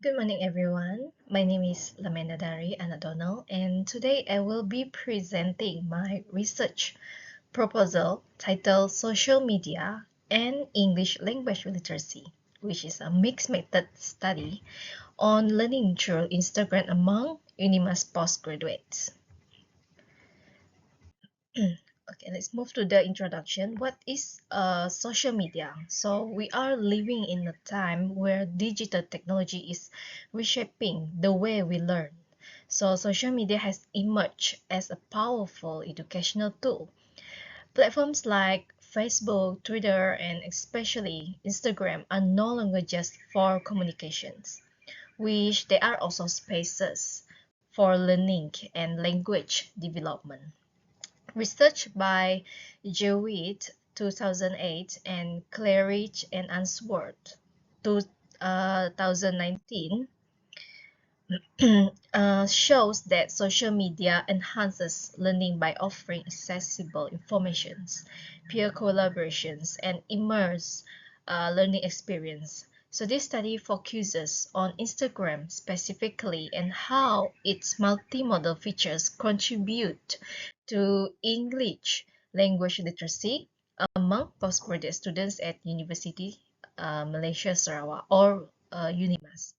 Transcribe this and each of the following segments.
Good morning, everyone. My name is Lamenda Daree, Anak, and today I will be presenting my research proposal titled Social Media and English Language Literacy, which is a mixed method study on learning through Instagram among UNIMAS postgraduates. Okay, let's move to the introduction. What is social media? So we are living in a time where digital technology is reshaping the way we learn. So social media has emerged as a powerful educational tool. Platforms like Facebook, Twitter, and especially Instagram are no longer just for communications, which they are also spaces for learning and language development. Research by Jewett 2008 and Claridge and Answorth 2019 shows that social media enhances learning by offering accessible informations, peer collaborations, and immersive learning experience. So this study focuses on Instagram specifically and how its multimodal features contribute to English language literacy among postgraduate students at University Malaysia Sarawak or UNIMAS.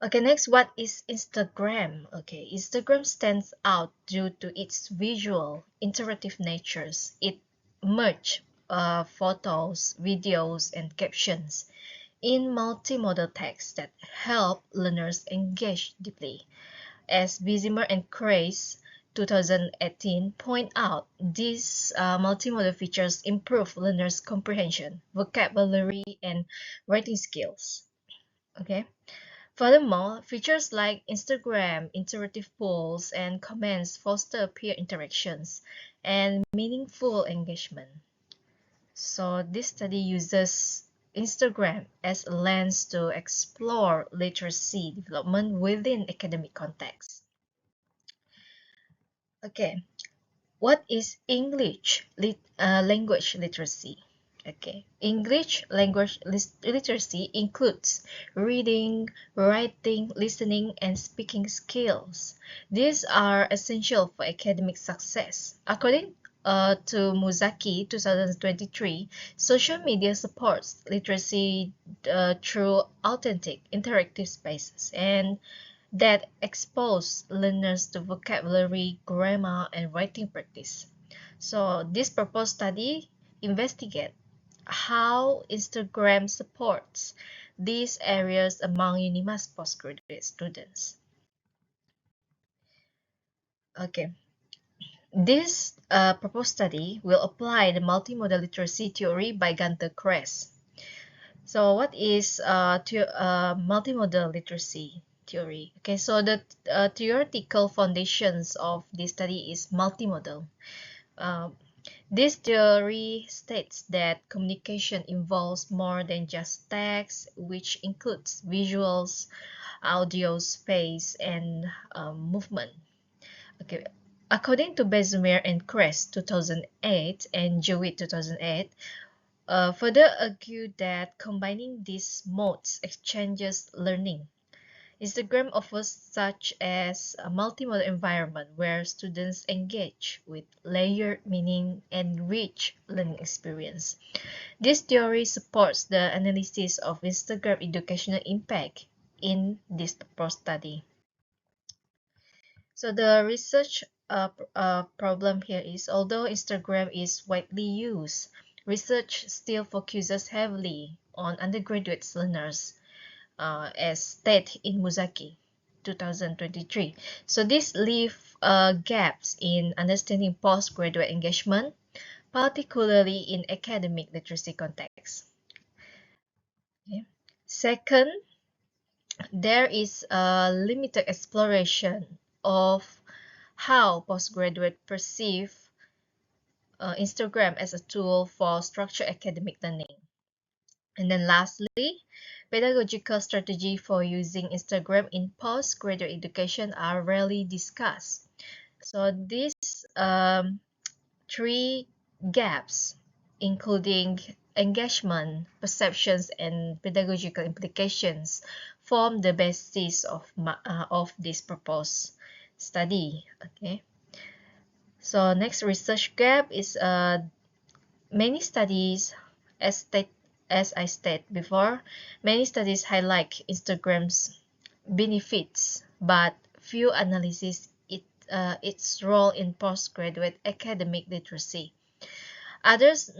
Okay, next, what is Instagram? Okay, Instagram stands out due to its visual, interactive natures. It merges photos, videos, and captions in multimodal text that help learners engage deeply. As Visimer and Kress 2018 point out, these multimodal features improve learners' comprehension, vocabulary, and writing skills. Okay. Furthermore, features like Instagram, interactive polls, and comments foster peer interactions and meaningful engagement. So this study uses Instagram as a lens to explore literacy development within academic context. Okay, what is English language literacy? Okay, English language literacy includes reading, writing, listening, and speaking skills. These are essential for academic success. According to Muzaki 2023, social media supports literacy through authentic interactive spaces and that expose learners to vocabulary, grammar, and writing practice. So this proposed study investigates how Instagram supports these areas among UNIMAS postgraduate students. Okay, this proposed study will apply the multimodal literacy theory by Gunther Kress. So what is multimodal literacy theory? Okay, so the theoretical foundations of this study is multimodal. Uh, this theory states that communication involves more than just text, which includes visuals, audio, space, and movement. Okay, according to Bezumer and Kress 2008 and Jewett 2008, further argued that combining these modes exchanges learning. Instagram offers such as a multimodal environment where students engage with layered meaning and rich learning experience. This theory supports the analysis of Instagram educational impact in this proposed study. So the research problem here is, although Instagram is widely used, research still focuses heavily on undergraduate learners, as stated in Muzaki 2023. So this leaves gaps in understanding postgraduate engagement, particularly in academic literacy context. Okay. Second, there is a limited exploration of how postgraduate perceive Instagram as a tool for structured academic learning. And then lastly, pedagogical strategy for using Instagram in postgraduate education are rarely discussed. So these three gaps, including engagement, perceptions, and pedagogical implications form the basis of this proposed study. Okay. So next research gap is many studies, as I stated before, many studies highlight Instagram's benefits, but few analysis its role in postgraduate academic literacy. Others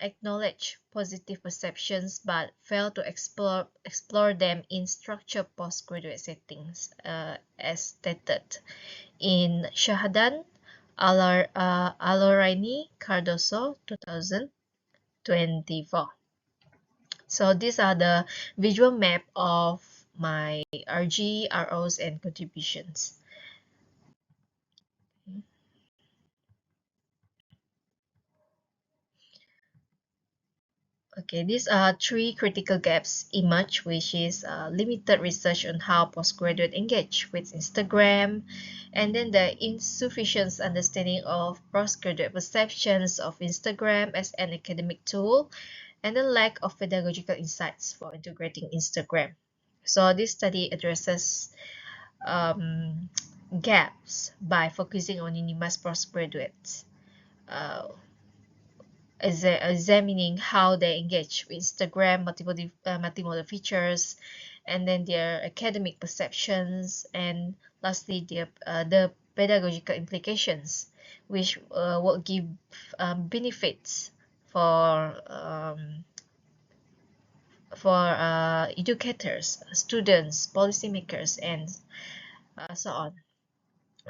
acknowledge positive perceptions but fail to explore them in structured postgraduate settings, as stated in Shahadan Aloraini Cardoso 2024. So these are the visual map of my RG, ROs, and contributions. Okay, these are three critical gaps emerge, which is limited research on how postgraduate engage with Instagram, and then the insufficient understanding of postgraduate perceptions of Instagram as an academic tool, and the lack of pedagogical insights for integrating Instagram. So this study addresses gaps by focusing on UNIMAS postgraduates. Examining how they engage with Instagram, multimodal features, and then their academic perceptions, and lastly the pedagogical implications, which will give benefits for educators, students, policymakers, and so on.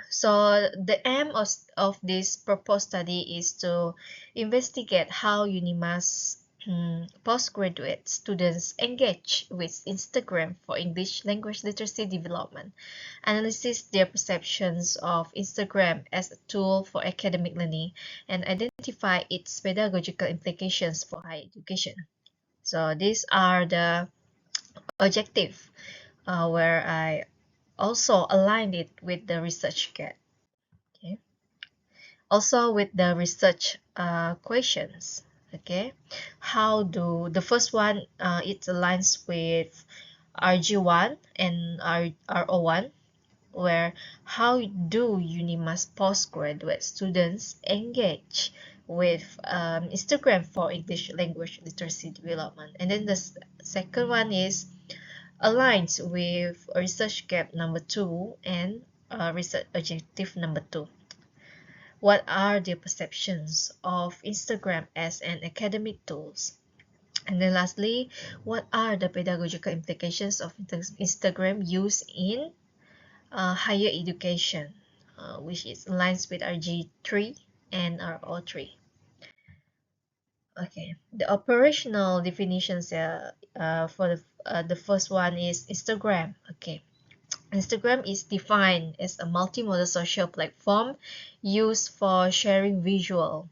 So the aim of this proposed study is to investigate how UNIMAS postgraduate students engage with Instagram for English language literacy development, analyze their perceptions of Instagram as a tool for academic learning, and identify its pedagogical implications for higher education. So these are the objectives where I also aligned it with the research gap. Okay. Also with the research questions. Okay, how do the first one it aligns with RG1 and RO1, where how do UNIMAS postgraduate students engage with Instagram for English language literacy development, and then the second one is aligns with research gap number 2 and research objective number 2. What are their perceptions of Instagram as an academic tool? And then lastly, what are the pedagogical implications of Instagram use in higher education, which is aligns with RG3 and RO3. Okay, the operational definitions for the first one is Instagram. Okay, Instagram is defined as a multimodal social platform used for sharing visual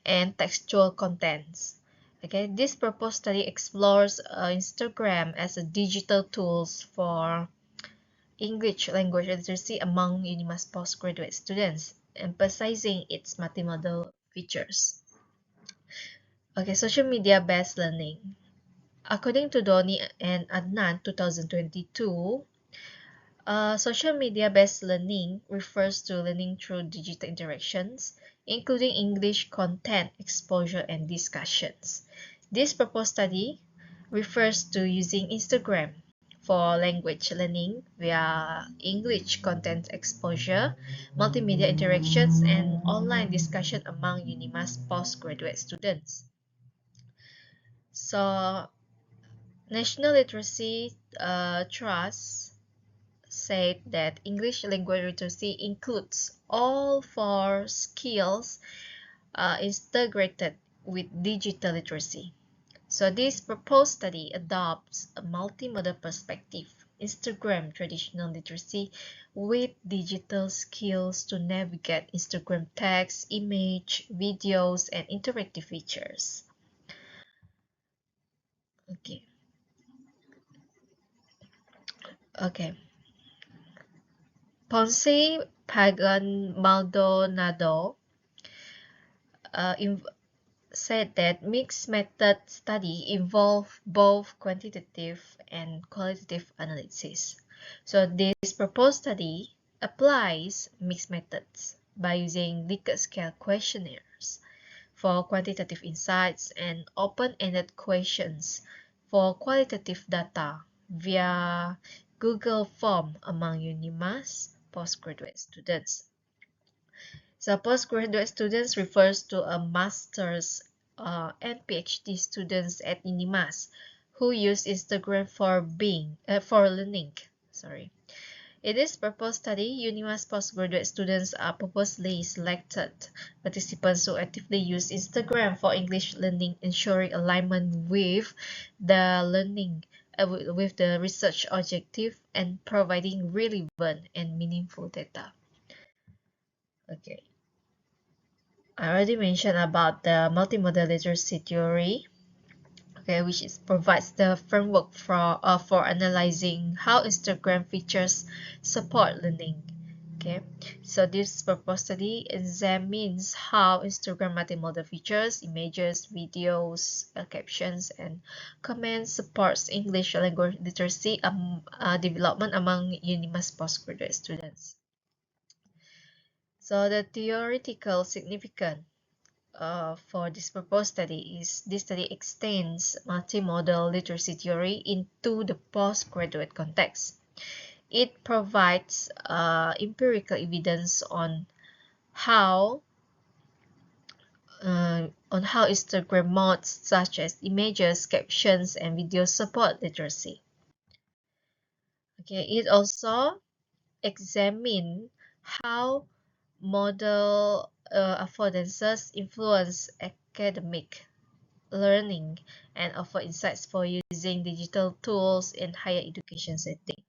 and textual contents. Okay, this proposed study explores Instagram as a digital tools for English language literacy among UNIMAS postgraduate students, emphasizing its multimodal features. Okay, social media based learning. According to Doni and Adnan 2022, social media-based learning refers to learning through digital interactions, including English content exposure and discussions. This proposed study refers to using Instagram for language learning via English content exposure, multimedia interactions, and online discussion among UNIMAS postgraduate students. So, National Literacy Trust said that English language literacy includes all four skills integrated with digital literacy. So this proposed study adopts a multimodal perspective, Instagram traditional literacy with digital skills to navigate Instagram text, image, videos, and interactive features. Okay. Okay. Ponce Pagan Maldonado said that mixed method study involve both quantitative and qualitative analysis. So this proposed study applies mixed methods by using Likert-scale questionnaires for quantitative insights and open-ended questions for qualitative data via Google Form among UNIMAS postgraduate students. So postgraduate students refers to a master's and PhD students at UNIMAS who use Instagram for learning. Sorry. In this proposed study, UNIMAS postgraduate students are purposely selected participants who actively use Instagram for English learning, ensuring alignment with the learning with the research objective and providing relevant and meaningful data. Okay. I already mentioned about the multimodal literacy theory, okay, which provides the framework for analyzing how Instagram features support learning. Okay, so this proposed study examines how Instagram multimodal features, images, videos, captions, and comments supports English language literacy development among UNIMAS postgraduate students. So the theoretical significance for this proposed study is this study extends multimodal literacy theory into the postgraduate context. It provides empirical evidence on how Instagram modes such as images, captions, and videos support literacy. Okay, it also examines how model affordances influence academic learning and offer insights for using digital tools in higher education setting.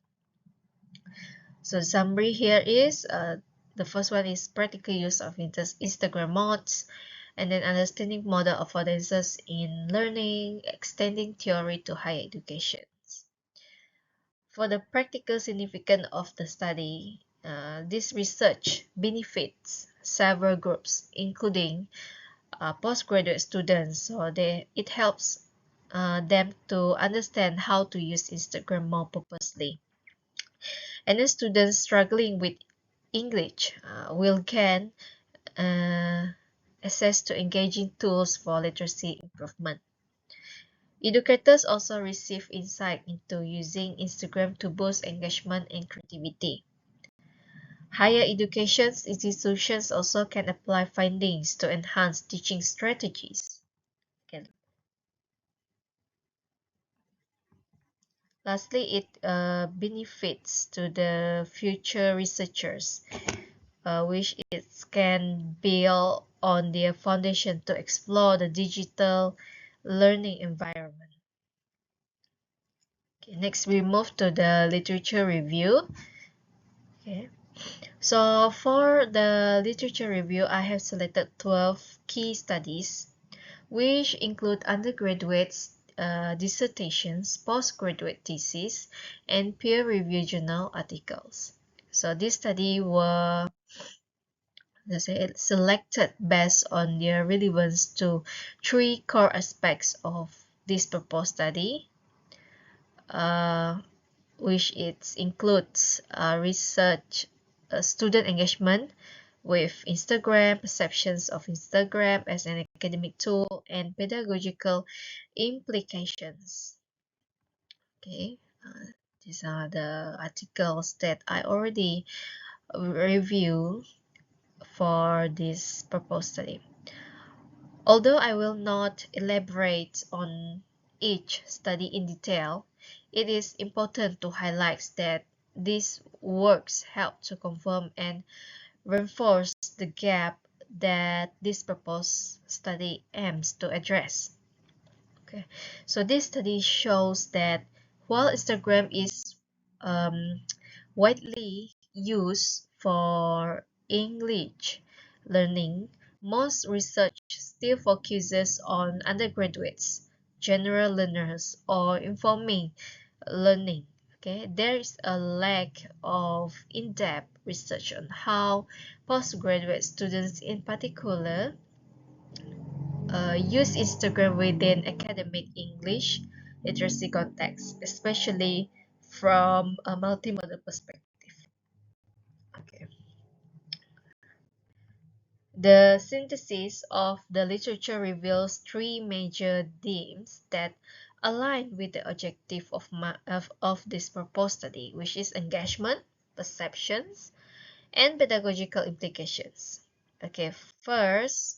So summary here is the first one is practical use of Instagram mods, and then understanding model affordances in learning, extending theory to higher education. For the practical significance of the study, this research benefits several groups, including postgraduate students. So it helps them to understand how to use Instagram more purposely. And the students struggling with English will gain access to engaging tools for literacy improvement. Educators also receive insight into using Instagram to boost engagement and creativity. Higher education institutions also can apply findings to enhance teaching strategies. Okay. Lastly, it benefits to the future researchers, which it can build on their foundation to explore the digital learning environment. Okay, next we move to the literature review. Okay. So for the literature review, I have selected 12 key studies, which include undergraduate dissertations, postgraduate theses, and peer-reviewed journal articles. So this study were selected based on their relevance to three core aspects of this proposed study, which it includes research, student engagement with Instagram, perceptions of Instagram as an academic tool, and pedagogical implications. Okay, these are the articles that I already reviewed for this proposed study. Although I will not elaborate on each study in detail, it is important to highlight that these works help to confirm and reinforce the gap that this proposed study aims to address. Okay, so this study shows that while Instagram is widely used for English learning, most research still focuses on undergraduates, general learners, or informing learning. Okay, there is a lack of in-depth research on how postgraduate students in particular use Instagram within academic English literacy context, especially from a multimodal perspective. Okay. The synthesis of the literature reveals three major themes that align with the objective of this proposed study, which is engagement, perceptions, and pedagogical implications. Okay, first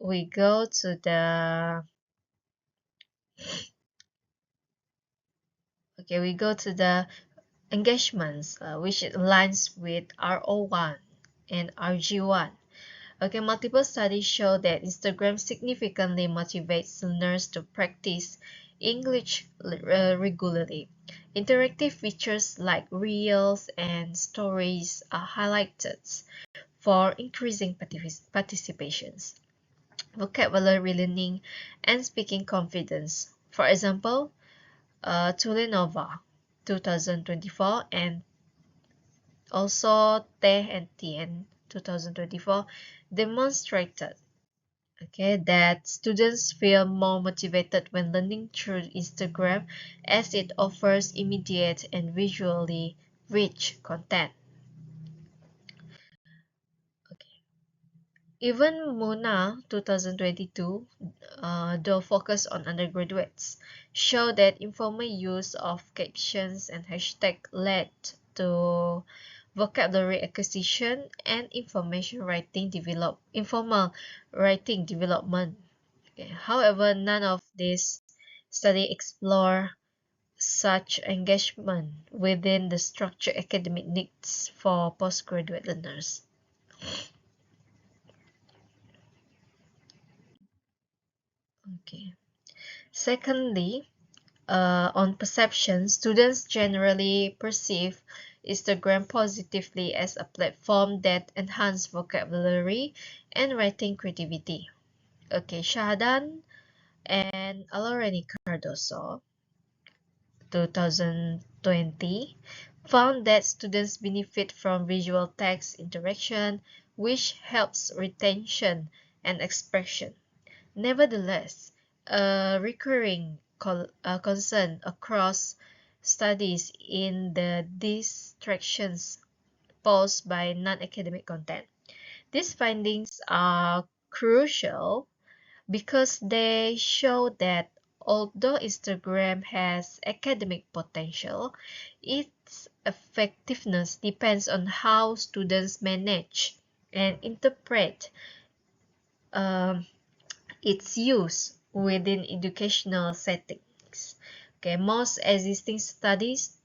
we go to the engagements, which aligns with RO1 and RG1. Okay, multiple studies show that Instagram significantly motivates learners to practice English regularly. Interactive features like reels and stories are highlighted for increasing participations, vocabulary learning, and speaking confidence. For example, Tulenova 2024 and also Teh and Tien 2024 demonstrated that students feel more motivated when learning through Instagram as it offers immediate and visually rich content. Even Muna 2022, though focused on undergraduates, show that informal use of captions and hashtags led to vocabulary acquisition and informal writing development. Okay. However, none of these studies explore such engagement within the structured academic needs for postgraduate learners. Okay. Secondly, on perception, students generally perceive Instagram positively as a platform that enhances vocabulary and writing creativity. Okay, Shahadan and Aloreni Cardoso, 2020, found that students benefit from visual text interaction, which helps retention and expression. Nevertheless, a recurring concern across studies in the distractions posed by non-academic content. These findings are crucial because they show that although Instagram has academic potential, its effectiveness depends on how students manage and interpret its use within educational settings. Okay, most existing studies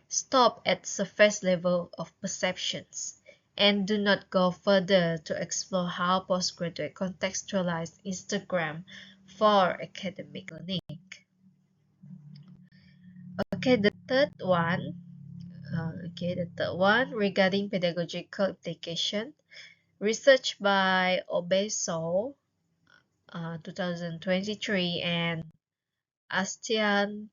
stop at surface level of perceptions and do not go further to explore how postgraduate contextualize Instagram for academic learning. Okay, the third one regarding pedagogical implication. Research by Obeso 2023 and Astiani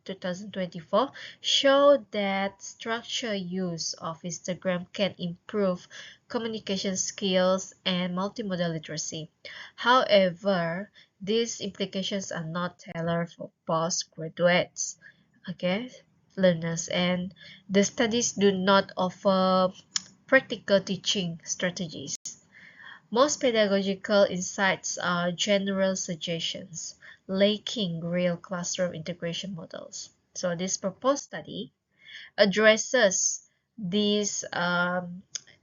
2024 show that structured use of Instagram can improve communication skills and multimodal literacy. However, these implications are not tailored for postgraduates, learners, and the studies do not offer practical teaching strategies. Most pedagogical insights are general suggestions, lacking real classroom integration models. So this proposed study addresses these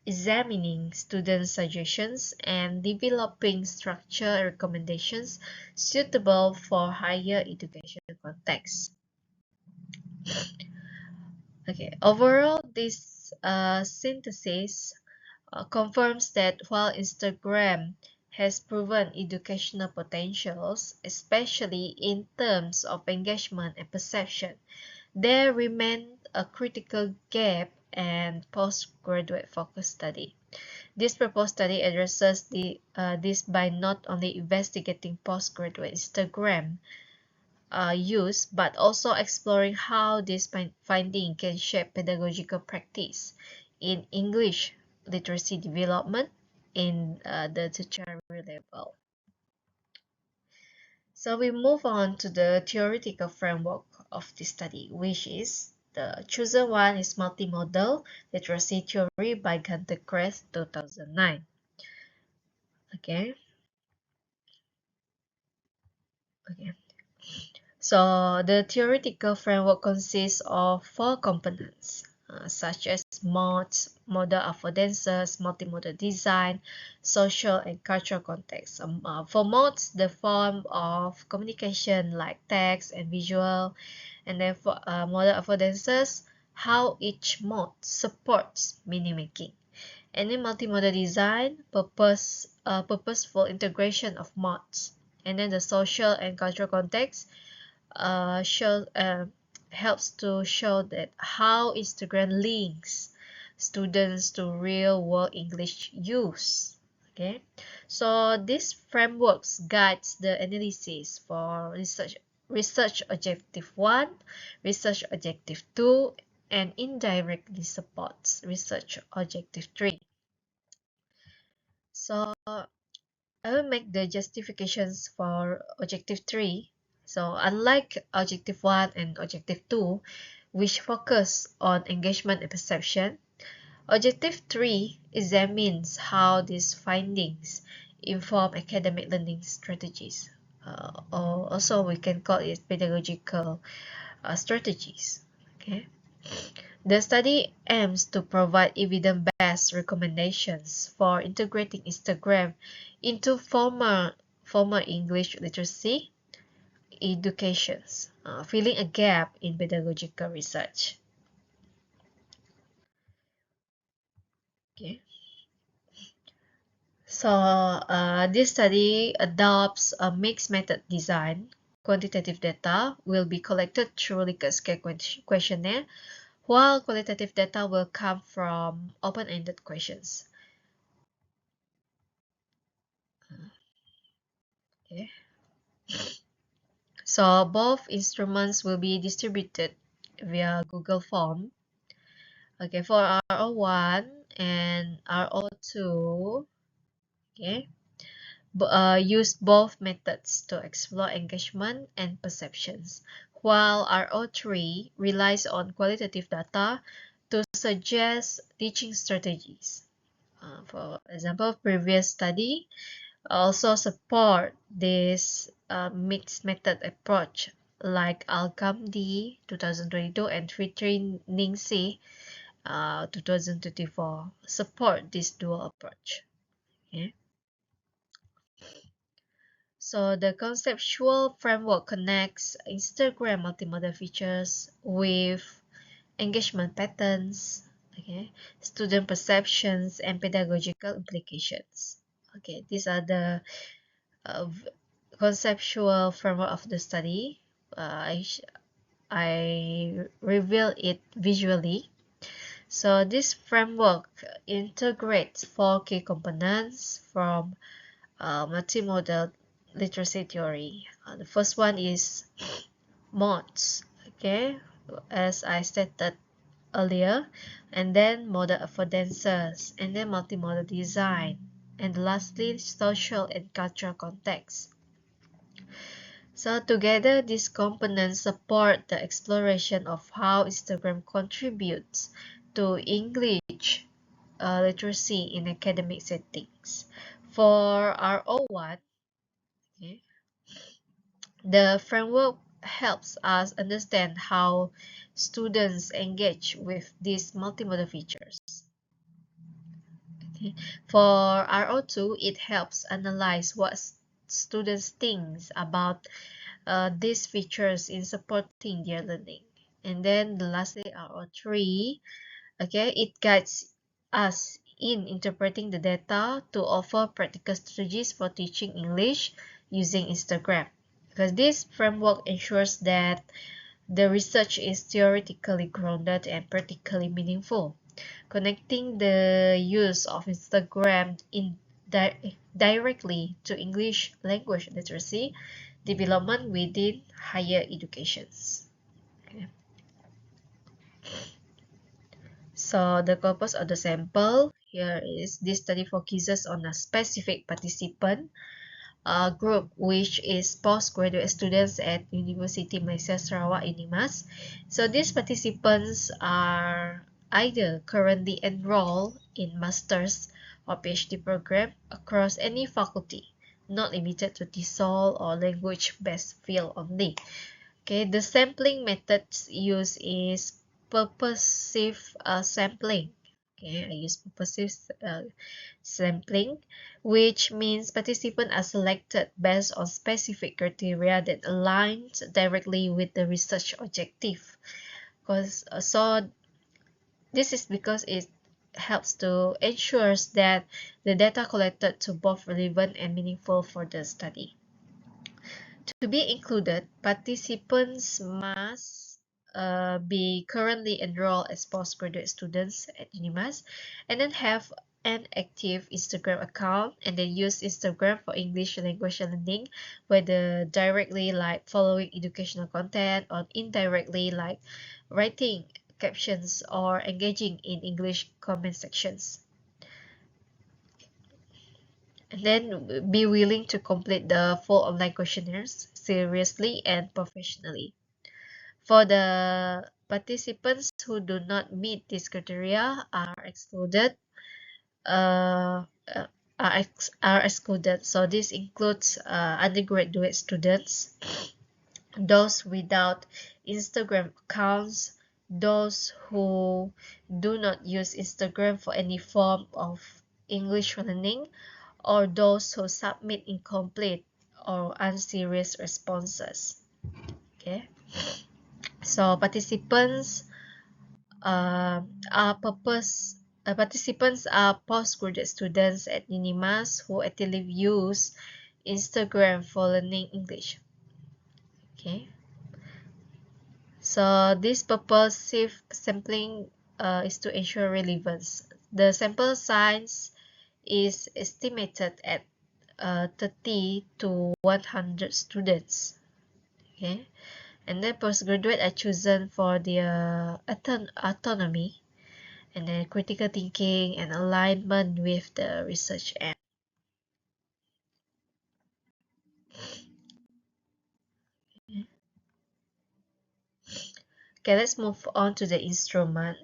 examining student suggestions and developing structured recommendations suitable for higher education contexts. Okay, overall, this synthesis confirms that while Instagram has proven educational potentials, especially in terms of engagement and perception, there remains a critical gap and postgraduate focus study. This proposed study addresses this by not only investigating postgraduate Instagram use, but also exploring how this finding can shape pedagogical practice in English literacy development in the tertiary level. So we move on to the theoretical framework of this study, which is the chosen one is Multimodal Literacy Theory by Gunther Kress 2009. Okay. So the theoretical framework consists of 4 components, such as modes, modal affordances, multimodal design, social and cultural context. For modes, the form of communication like text and visual, and then for modal affordances, how each mode supports meaning making. And in multimodal design, purposeful integration of modes. And then the social and cultural context helps to show that how Instagram links students to real-world English use. Okay, so this frameworks guides the analysis for research objective 1, research objective 2, and indirectly supports research objective 3. So I will make the justifications for objective 3. So unlike objective 1 and objective 2, which focus on engagement and perception, objective 3 examines how these findings inform academic learning strategies. Or also we can call it pedagogical strategies. Okay. The study aims to provide evidence-based recommendations for integrating Instagram into formal English literacy educations, filling a gap in pedagogical research. Okay. So this study adopts a mixed method design. Quantitative data will be collected through Likert-scale questionnaire, while qualitative data will come from open-ended questions. Okay. So both instruments will be distributed via Google Form. Okay, for RO1 and RO2, okay, use both methods to explore engagement and perceptions, while RO3 relies on qualitative data to suggest teaching strategies. For example, previous study also support this mixed method approach like Alcam D 2022 and Fitri Ningsi 2024 support this dual approach. Okay. So the conceptual framework connects Instagram multimodal features with engagement patterns, okay, student perceptions, and pedagogical implications. Okay, these are the conceptual framework of the study. I reveal it visually. So this framework integrates 4 key components from multimodal literacy theory. The first one is modes, okay, as I stated earlier, and then modal affordances, and then multimodal design, and lastly social and cultural context. So together, these components support the exploration of how Instagram contributes to English literacy in academic settings. For RO1, okay, the framework helps us understand how students engage with these multimodal features. Okay. For RO2, it helps analyze what students think about these features in supporting their learning. And then lastly, RO3, okay, it guides us in interpreting the data to offer practical strategies for teaching English using Instagram. Because this framework ensures that the research is theoretically grounded and practically meaningful, connecting the use of Instagram directly to English language literacy development within higher educations. Okay. So the corpus of the sample, here is this study focuses on a specific participant group, which is postgraduate students at University Malaysia Sarawak UNIMAS. So these participants are either currently enrolled in master's or PhD program across any faculty, not limited to TESOL or language-based field only. Okay, the sampling methods used is purposive sampling. Okay, I use purposive sampling, which means participants are selected based on specific criteria that aligns directly with the research objective. So this is because it helps to ensure that the data collected to both relevant and meaningful for the study. To be included, participants must be currently enrolled as postgraduate students at UNIMAS and then have an active Instagram account and then use Instagram for English language learning, whether directly like following educational content or indirectly like writing captions or engaging in English comment sections. And then be willing to complete the full online questionnaires seriously and professionally. For the participants who do not meet this criteria are excluded. Are excluded. So this includes undergraduate students, those without Instagram accounts, those who do not use Instagram for any form of English learning, or those who submit incomplete or unserious responses. Okay, so participants are postgraduate students at UNIMAS who actively use Instagram for learning English. Okay, so this purposive sampling is to ensure relevance. The sample size is estimated at 30 to 100 students. Okay, and then postgraduate are chosen for their autonomy and then critical thinking and alignment with the research aim. Okay, let's move on to the instrument.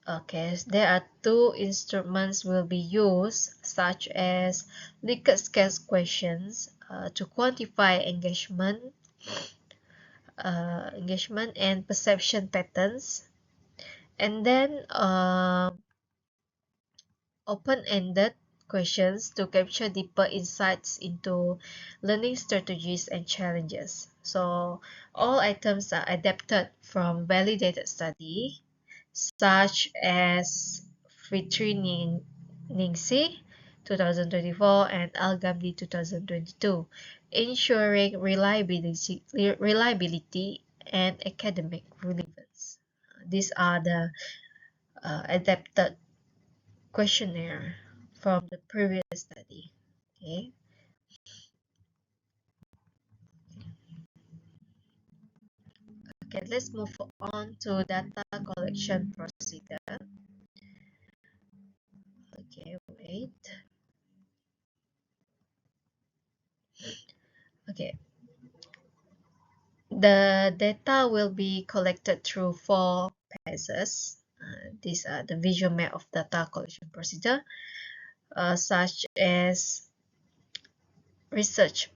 Okay, there are two instruments will be used, such as Likert-scale questions to quantify engagement and perception patterns, and then open-ended questions to capture deeper insights into learning strategies and challenges. So all items are adapted from validated study such as Fitri-Ningsi 2024 and Al-Gamdi 2022, ensuring reliability and academic relevance. These are the adapted questionnaire from the previous study. Okay. Okay, let's move on to data collection procedure. Okay, wait. Okay. The data will be collected through 4 phases. These are the visual map of data collection procedure, such as research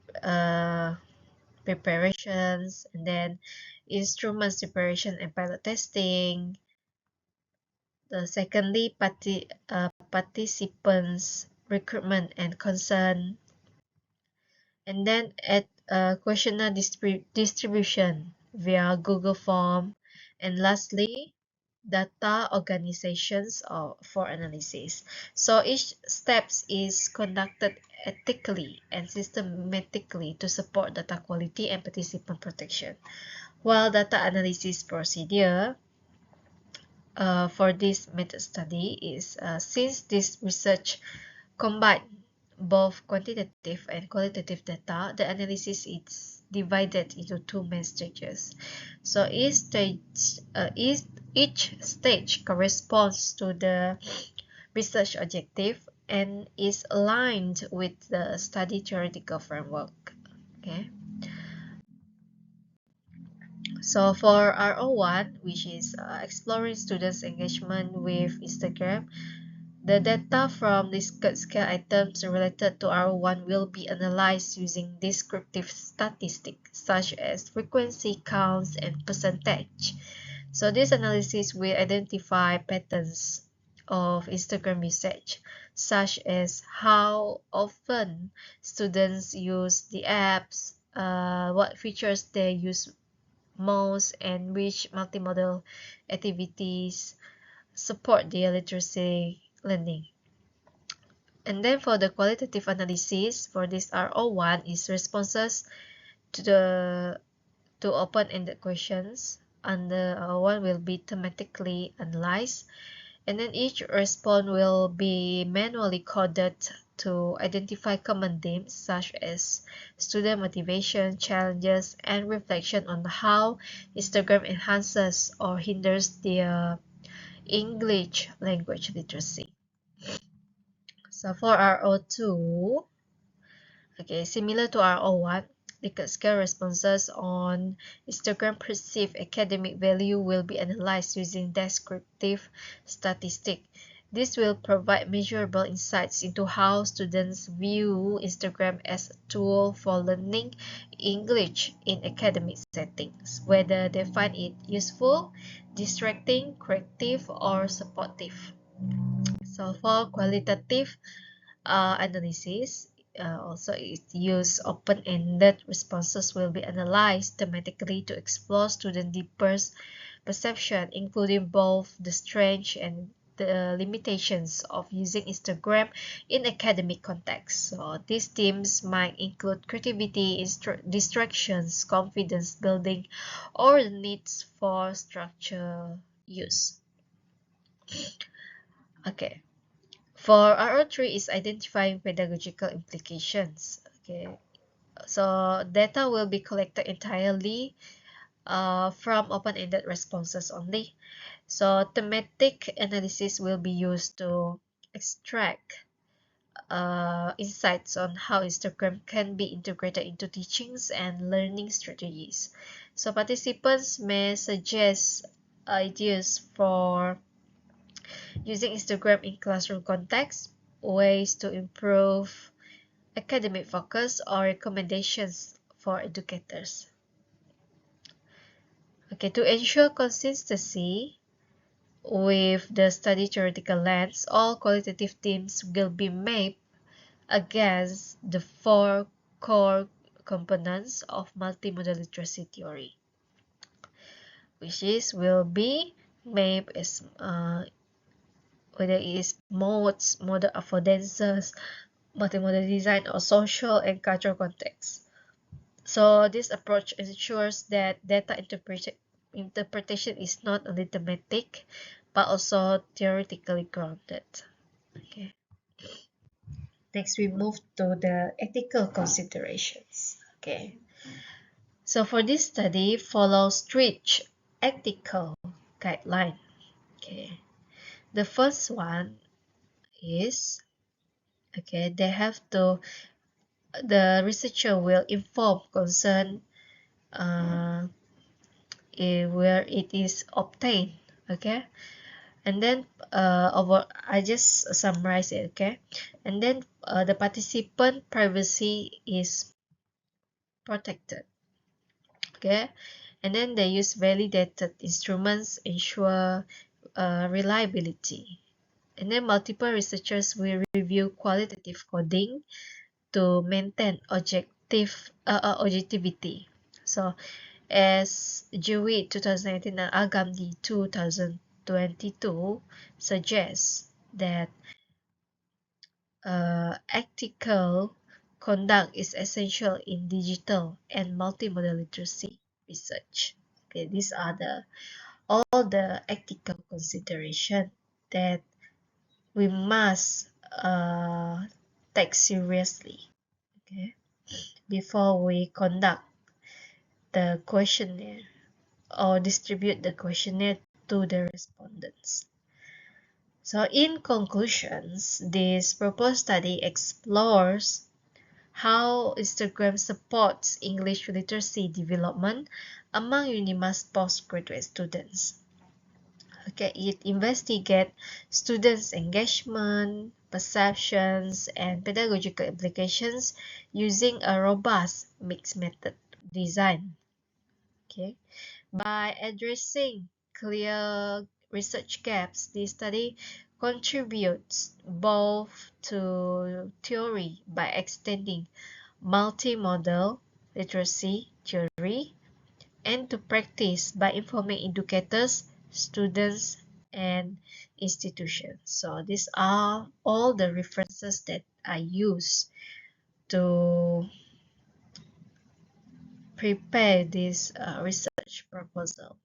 preparations, and then instruments preparation and pilot testing. Secondly, participants recruitment and consent, and then at questionnaire distribution via Google Form, and lastly, data organizations for analysis. So each steps is conducted ethically and systematically to support data quality and participant protection. While data analysis procedure for this method study is since this research combine both quantitative and qualitative data, the analysis is divided into 2 main stages. So each stage corresponds to the research objective and is aligned with the study theoretical framework. Okay. So for RO1, which is exploring students' engagement with Instagram, the data from Likert-scale items related to RO1 will be analyzed using descriptive statistics such as frequency, counts, and percentage. So this analysis will identify patterns of Instagram usage, such as how often students use the apps, what features they use most, and which multimodal activities support their literacy learning. And then for the qualitative analysis, for this RO1 is responses to open-ended questions, and the one will be thematically analyzed, and then each response will be manually coded to identify common themes such as student motivation, challenges, and reflection on how Instagram enhances or hinders their English language literacy. So for RO2, okay, similar to RO1, Likert-scale responses on Instagram perceived academic value will be analyzed using descriptive statistics. This will provide measurable insights into how students view Instagram as a tool for learning English in academic settings, whether they find it useful, distracting, creative, or supportive. So for qualitative analysis, also it use open-ended responses will be analyzed thematically to explore student deeper perception, including both the strengths and the limitations of using Instagram in academic context. So these themes might include creativity, distractions, confidence building, or the needs for structure use. Okay. For RO3 is identifying pedagogical implications. Okay, so data will be collected entirely from open-ended responses only. So thematic analysis will be used to extract insights on how Instagram can be integrated into teachings and learning strategies. So participants may suggest ideas for using Instagram in classroom context, ways to improve academic focus, or recommendations for educators. Okay, to ensure consistency with the study theoretical lens, all qualitative themes will be mapped against the four core components of multimodal literacy theory, which is will be mapped as whether it is modes, model affordances, multimodal design, or social and cultural context. So this approach ensures that data interpretation is not only thematic but also theoretically grounded. Okay. Next, we move to the ethical considerations. Okay. So for this study, follow strict ethical guideline. Okay. The first one is, okay, the researcher will inform concern where it is obtained. Okay, and then I just summarize it. Okay, and then the participant privacy is protected. Okay, and then they use validated instruments ensure reliability. And then multiple researchers will review qualitative coding to maintain objectivity. So as Dewey 2019 and Agamdi 2022 suggests that ethical conduct is essential in digital and multimodal literacy research. Okay, these are all the ethical consideration that we must take seriously, okay, before we conduct the questionnaire or distribute the questionnaire to the respondents. So in conclusions, this proposed study explores how Instagram supports English literacy development among UNIMAS postgraduate students. Okay, it investigates students' engagement, perceptions, and pedagogical implications using a robust mixed method design. Okay, by addressing clear research gaps, this study contributes both to theory by extending multimodal literacy theory and to practice by informing educators, students, and institutions. So these are all the references that I use to prepare this research proposal.